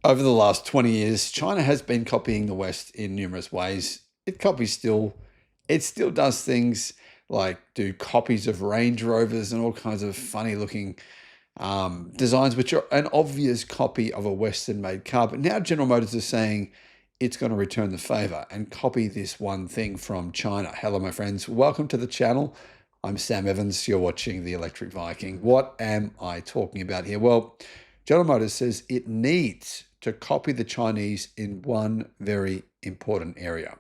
Over the last 20 years, China has been copying the West in numerous ways. It still does things like do copies of Range Rovers and all kinds of funny looking designs, which are an obvious copy of a Western made car. But now General Motors is saying it's going to return the favor and copy this one thing from China. Hello, my friends. Welcome to the channel. I'm Sam Evans. You're watching the Electric Viking. What am I talking about here? Well, General Motors says it needs to copy the Chinese in one very important area.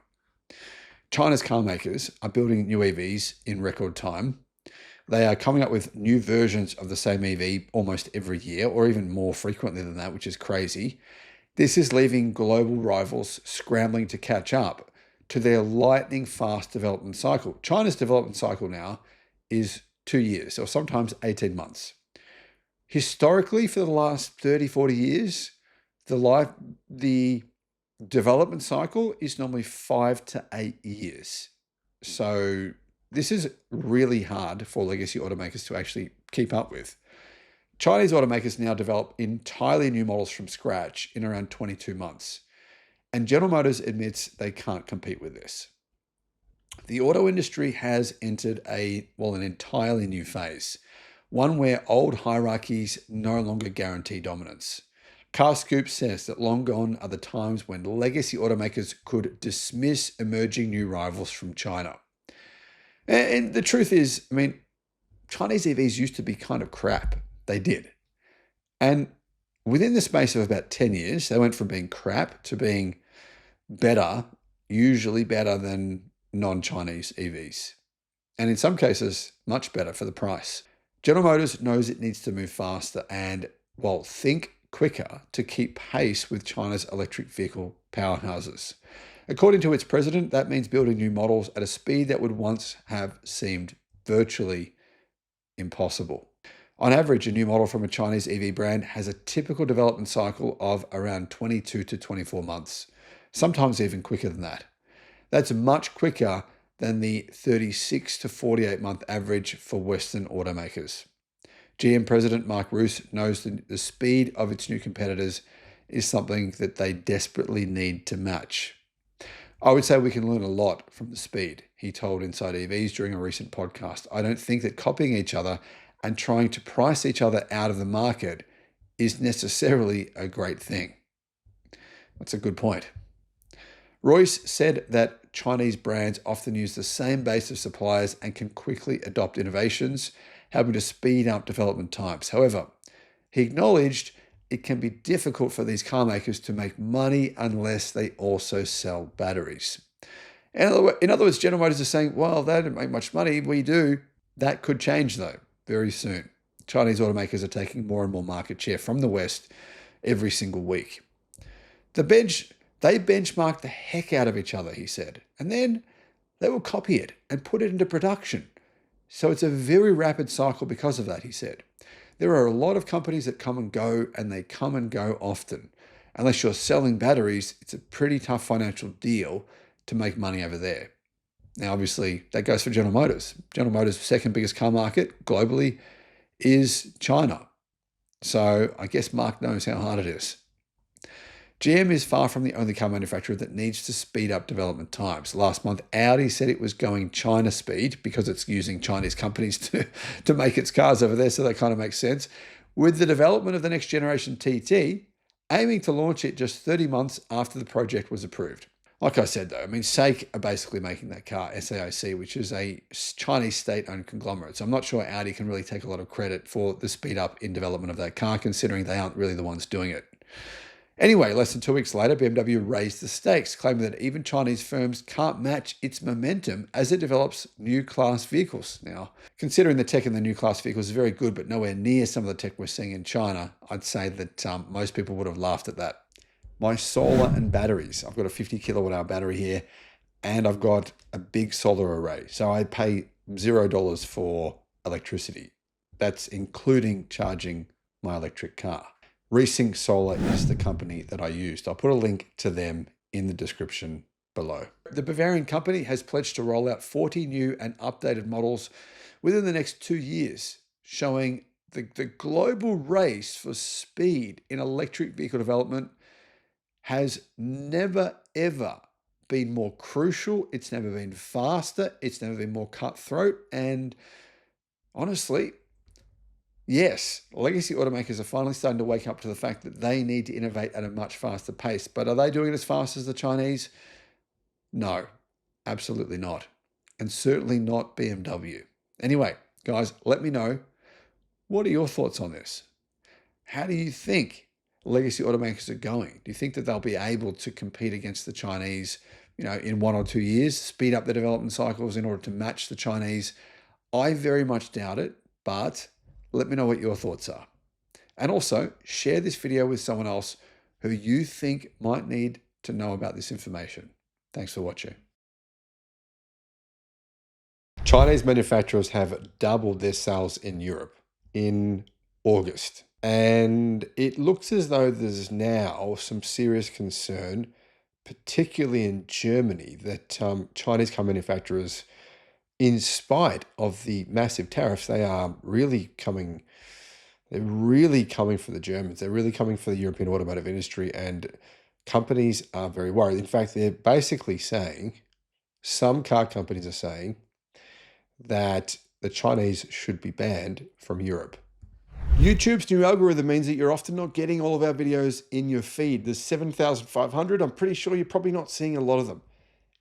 China's car makers are building new EVs in record time. They are coming up with new versions of the same EV almost every year, or even more frequently than that, which is crazy. This is leaving global rivals scrambling to catch up to their lightning fast development cycle. China's development cycle now is 2 years, or sometimes 18 months. Historically, for the last 30, 40 years, the development cycle is normally 5 to 8 years. So this is really hard for legacy automakers to actually keep up with. Chinese automakers now develop entirely new models from scratch in around 22 months. And General Motors admits they can't compete with this. The auto industry has entered an entirely new phase, one where old hierarchies no longer guarantee dominance. CarScoop says that long gone are the times when legacy automakers could dismiss emerging new rivals from China. And the truth is, Chinese EVs used to be kind of crap. They did. And within the space of about 10 years, they went from being crap to being better, usually better than non-Chinese EVs. And in some cases, much better for the price. General Motors knows it needs to move faster and, think quicker to keep pace with China's electric vehicle powerhouses. According to its president, that means building new models at a speed that would once have seemed virtually impossible. On average, a new model from a Chinese EV brand has a typical development cycle of around 22 to 24 months, sometimes even quicker than that. That's much quicker than the 36 to 48 month average for Western automakers. GM President Mark Roos knows that the speed of its new competitors is something that they desperately need to match. I would say we can learn a lot from the speed, he told Inside EVs during a recent podcast. I don't think that copying each other and trying to price each other out of the market is necessarily a great thing. That's a good point. Royce said that Chinese brands often use the same base of suppliers and can quickly adopt innovations, helping to speed up development times. However, he acknowledged it can be difficult for these car makers to make money unless they also sell batteries. In other words, General Motors is saying, well, they don't make much money. We do. That could change, though, very soon. Chinese automakers are taking more and more market share from the West every single week. They benchmark the heck out of each other, he said, and then they will copy it and put it into production. So it's a very rapid cycle because of that, he said. There are a lot of companies that come and go, and they come and go often. Unless you're selling batteries, it's a pretty tough financial deal to make money over there. Now, obviously, that goes for General Motors. General Motors' second biggest car market globally is China. So I guess Mark knows how hard it is. GM is far from the only car manufacturer that needs to speed up development times. Last month, Audi said it was going China speed because it's using Chinese companies to make its cars over there, so that kind of makes sense. With the development of the next generation TT, aiming to launch it just 30 months after the project was approved. Like I said, though, SAIC are basically making that car, SAIC, which is a Chinese state-owned conglomerate. So I'm not sure Audi can really take a lot of credit for the speed up in development of that car, considering they aren't really the ones doing it. Anyway, less than 2 weeks later, BMW raised the stakes, claiming that even Chinese firms can't match its momentum as it develops new class vehicles. Now, considering the tech in the new class vehicles is very good, but nowhere near some of the tech we're seeing in China, I'd say that most people would have laughed at that. My solar and batteries. I've got a 50 kilowatt hour battery here, and I've got a big solar array. So I pay $0 for electricity. That's including charging my electric car. Resync Solar is the company that I used. I'll put a link to them in the description below. The Bavarian company has pledged to roll out 40 new and updated models within the next 2 years, showing the global race for speed in electric vehicle development has never, ever been more crucial. It's never been faster. It's never been more cutthroat. And honestly, yes, legacy automakers are finally starting to wake up to the fact that they need to innovate at a much faster pace. But are they doing it as fast as the Chinese? No, absolutely not. And certainly not BMW. Anyway, guys, let me know, what are your thoughts on this? How do you think legacy automakers are going? Do you think that they'll be able to compete against the Chinese, in 1 or 2 years, speed up their development cycles in order to match the Chinese? I very much doubt it, but let me know what your thoughts are. And also share this video with someone else who you think might need to know about this information. Thanks for watching. Chinese manufacturers have doubled their sales in Europe in August. And it looks as though there's now some serious concern, particularly in Germany, that Chinese car manufacturers, in spite of the massive tariffs, they're really coming for the Germans. They're really coming for the European automotive industry, and companies are very worried. In fact, they're basically saying, some car companies are saying that the Chinese should be banned from Europe. YouTube's new algorithm means that you're often not getting all of our videos in your feed. There's 7,500. I'm pretty sure you're probably not seeing a lot of them.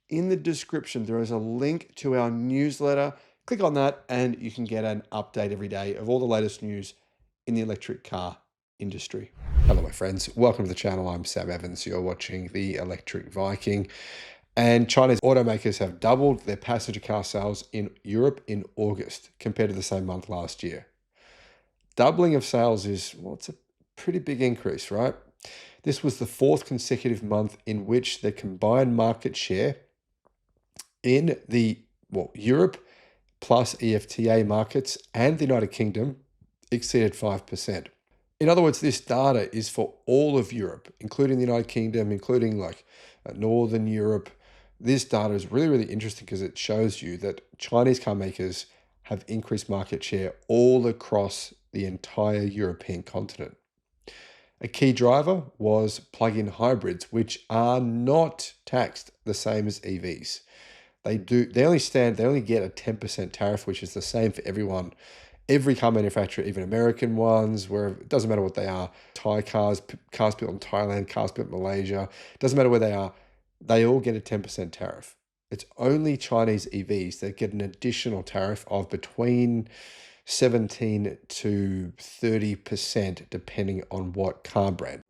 In the description, there is a link to our newsletter. Click on that and you can get an update every day of all the latest news in the electric car industry. Hello, my friends. Welcome to the channel. I'm Sam Evans. You're watching the Electric Viking. And Chinese automakers have doubled their passenger car sales in Europe in August compared to the same month last year. Doubling of sales is, well, it's a pretty big increase, right? This was the fourth consecutive month in which the combined market share in the, Europe plus EFTA markets and the United Kingdom exceeded 5%. In other words, this data is for all of Europe, including the United Kingdom, including Northern Europe. This data is really, really interesting because it shows you that Chinese car makers have increased market share all across the entire European continent. A key driver was plug-in hybrids, which are not taxed the same as EVs. They only get a 10% tariff, which is the same for everyone. Every car manufacturer, even American ones, where it doesn't matter what they are, Thai cars, cars built in Thailand, cars built in Malaysia, doesn't matter where they are, they all get a 10% tariff. It's only Chinese EVs that get an additional tariff of between 17 to 30%, depending on what car brand.